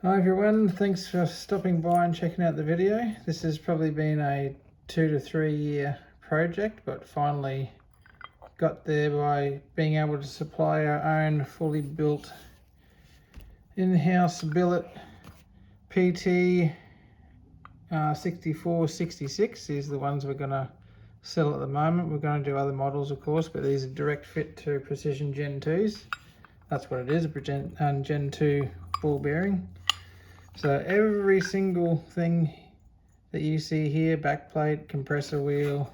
Hi everyone, thanks for stopping by and checking out the video. This has probably been a 2 to 3 year project, but finally got there by being able to supply our own fully built in-house billet PTE 6466 is the ones we're going to sell at the moment. We're going to do other models of course, but these are direct fit to precision Gen 2s. That's what it is, a Gen 2 ball bearing. So every single thing that you see here, backplate, compressor wheel,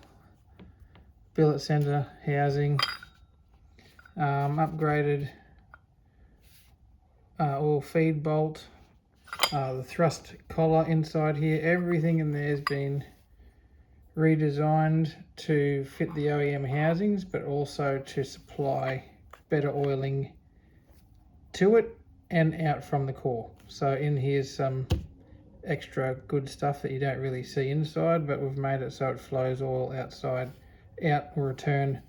billet center housing, upgraded oil feed bolt, the thrust collar inside here, everything in there has been redesigned to fit the OEM housings, but also to supply better oiling to it and out from the core. So in here's some extra good stuff that you don't really see inside, but we've made it so it flows oil outside, out or return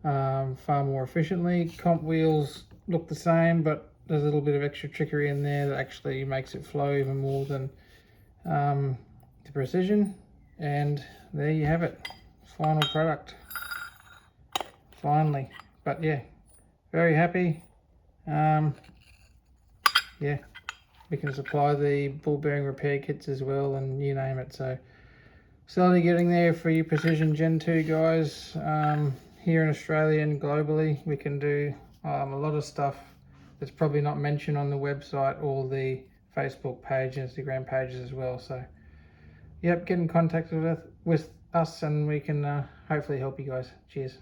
far more efficiently. Comp wheels look the same, but there's a little bit of extra trickery in there that actually makes it flow even more than the precision. And there you have it, final product, finally. But yeah, very happy. Yeah, we can supply the ball bearing repair kits as well, and you name it. So slowly getting there for you precision Gen 2 guys. Here in Australia and globally, we can do a lot of stuff that's probably not mentioned on the website or the Facebook page, Instagram pages as well. So yep, get in contact with us and we can hopefully help you guys. Cheers.